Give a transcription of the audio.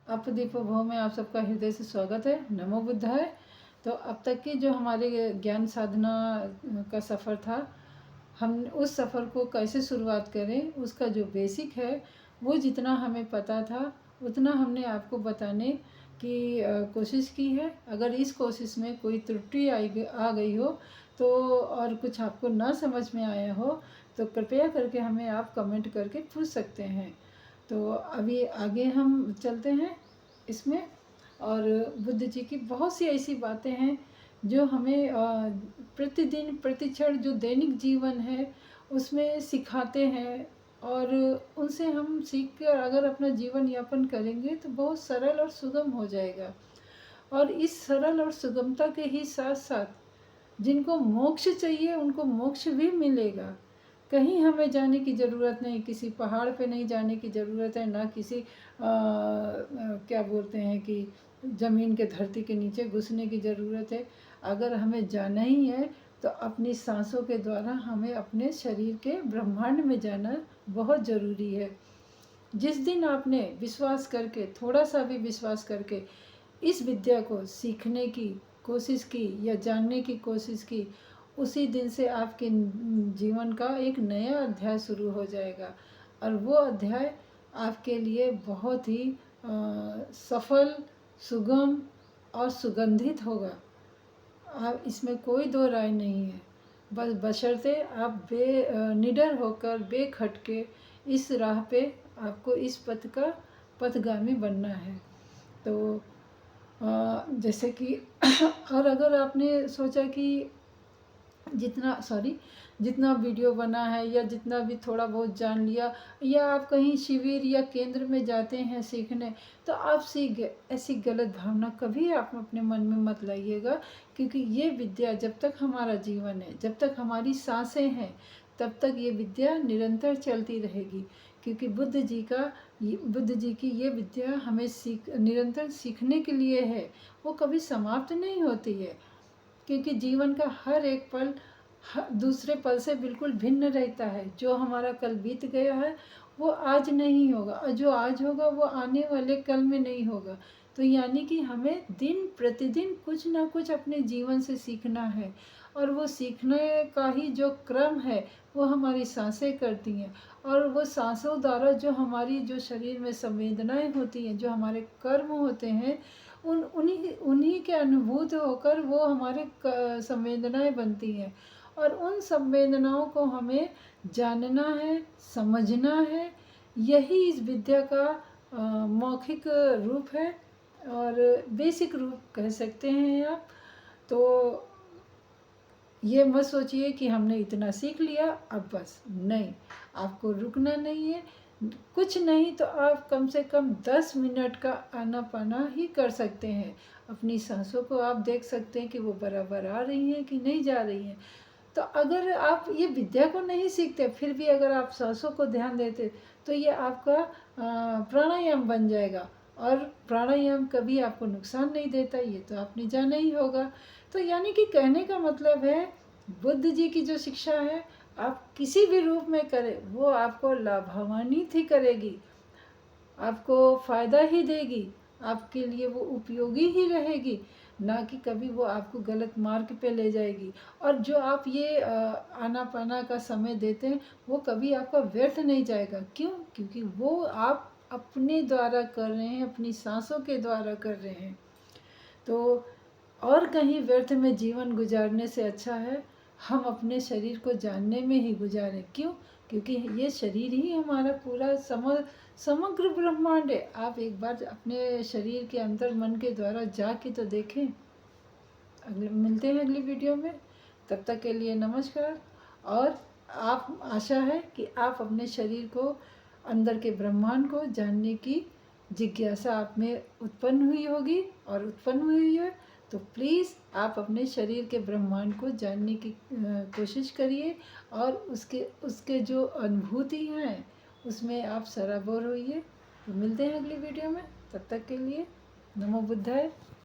अपदीपो भव में आप सबका हृदय से स्वागत है। नमो बुद्धाय। तो अब तक की जो हमारे ज्ञान साधना का सफ़र था, हम उस सफ़र को कैसे शुरुआत करें, उसका जो बेसिक है वो जितना हमें पता था उतना हमने आपको बताने की कोशिश की है। अगर इस कोशिश में कोई त्रुटि आ गई हो तो और कुछ आपको ना समझ में आया हो तो कृपया करके हमें आप कमेंट करके पूछ सकते हैं। तो अभी आगे हम चलते हैं इसमें। और बुद्ध जी की बहुत सी ऐसी बातें हैं जो हमें प्रतिदिन प्रतिक्षण जो दैनिक जीवन है उसमें सिखाते हैं, और उनसे हम सीख कर अगर अपना जीवन यापन करेंगे तो बहुत सरल और सुगम हो जाएगा। और इस सरल और सुगमता के ही साथ साथ जिनको मोक्ष चाहिए उनको मोक्ष भी मिलेगा। कहीं हमें जाने की ज़रूरत नहीं, किसी पहाड़ पे नहीं जाने की ज़रूरत है, ना किसी क्या बोलते हैं कि ज़मीन के धरती के नीचे घुसने की ज़रूरत है। अगर हमें जाना ही है तो अपनी सांसों के द्वारा हमें अपने शरीर के ब्रह्मांड में जाना बहुत ज़रूरी है। जिस दिन आपने विश्वास करके, थोड़ा सा भी विश्वास करके इस विद्या को सीखने की कोशिश की या जानने की कोशिश की, उसी दिन से आपके जीवन का एक नया अध्याय शुरू हो जाएगा। और वो अध्याय आपके लिए बहुत ही सफल, सुगम और सुगंधित होगा। आप इसमें कोई दो राय नहीं है। बस बशर्ते आप निडर होकर बेखटके इस राह पे आपको इस पथ का पथगामी बनना है। तो जैसे कि और अगर आपने सोचा कि जितना वीडियो बना है या जितना भी थोड़ा बहुत जान लिया, या आप कहीं शिविर या केंद्र में जाते हैं सीखने तो आप सीख गए, ऐसी गलत भावना कभी आप अपने मन में मत लाइएगा। क्योंकि ये विद्या जब तक हमारा जीवन है, जब तक हमारी सांसें हैं, तब तक ये विद्या निरंतर चलती रहेगी। क्योंकि बुद्ध जी की ये विद्या हमें निरंतर सीखने के लिए है, वो कभी समाप्त नहीं होती है। क्योंकि जीवन का हर एक पल दूसरे पल से बिल्कुल भिन्न रहता है। जो हमारा कल बीत गया है वो आज नहीं होगा, और जो आज होगा वो आने वाले कल में नहीं होगा। तो यानी कि हमें दिन प्रतिदिन कुछ ना कुछ अपने जीवन से सीखना है, और वो सीखने का ही जो क्रम है वो हमारी सांसें करती हैं। और वो सांसों द्वारा जो शरीर में संवेदनाएं होती हैं, जो हमारे कर्म होते हैं, उन्हीं के अनुभूत होकर वो हमारे संवेदनाएं बनती हैं। और उन संवेदनाओं को हमें जानना है, समझना है। यही इस विद्या का मौखिक रूप है, और बेसिक रूप कह सकते हैं आप। तो ये मत सोचिए कि हमने इतना सीख लिया अब बस, नहीं, आपको रुकना नहीं है। कुछ नहीं तो आप कम से कम 10 मिनट का आनापाना ही कर सकते हैं। अपनी सांसों को आप देख सकते हैं कि वो बराबर आ रही हैं कि नहीं जा रही हैं। तो अगर आप ये विद्या को नहीं सीखते फिर भी अगर आप सांसों को ध्यान देते तो ये आपका प्राणायाम बन जाएगा। और प्राणायाम कभी आपको नुकसान नहीं देता, ये तो आपने जाना ही होगा। तो यानी कि कहने का मतलब है, बुद्ध जी की जो शिक्षा है आप किसी भी रूप में करें वो आपको लाभान्वित ही करेगी, आपको फ़ायदा ही देगी, आपके लिए वो उपयोगी ही रहेगी, ना कि कभी वो आपको गलत मार्ग पे ले जाएगी। और जो आप ये आनापाना का समय देते हैं वो कभी आपका व्यर्थ नहीं जाएगा। क्यों? क्योंकि वो आप अपने द्वारा कर रहे हैं, अपनी सांसों के द्वारा कर रहे हैं। तो और कहीं व्यर्थ में जीवन गुजारने से अच्छा है हम अपने शरीर को जानने में ही गुजारें। क्यों? क्योंकि ये शरीर ही हमारा पूरा समग्र ब्रह्मांड है। आप एक बार अपने शरीर के अंदर मन के द्वारा जा के तो देखें। मिलते हैं अगली वीडियो में, तब तक के लिए नमस्कार। और आप आशा है कि आप अपने शरीर को, अंदर के ब्रह्मांड को जानने की जिज्ञासा आप में उत्पन्न हुई होगी और उत्पन्न हुई है। तो प्लीज़ आप अपने शरीर के ब्रह्मांड को जानने की कोशिश करिए, और उसके जो अनुभूति हैं उसमें आप सराबोर होइए। तो मिलते हैं अगली वीडियो में, तब तक के लिए नमो बुद्धाय।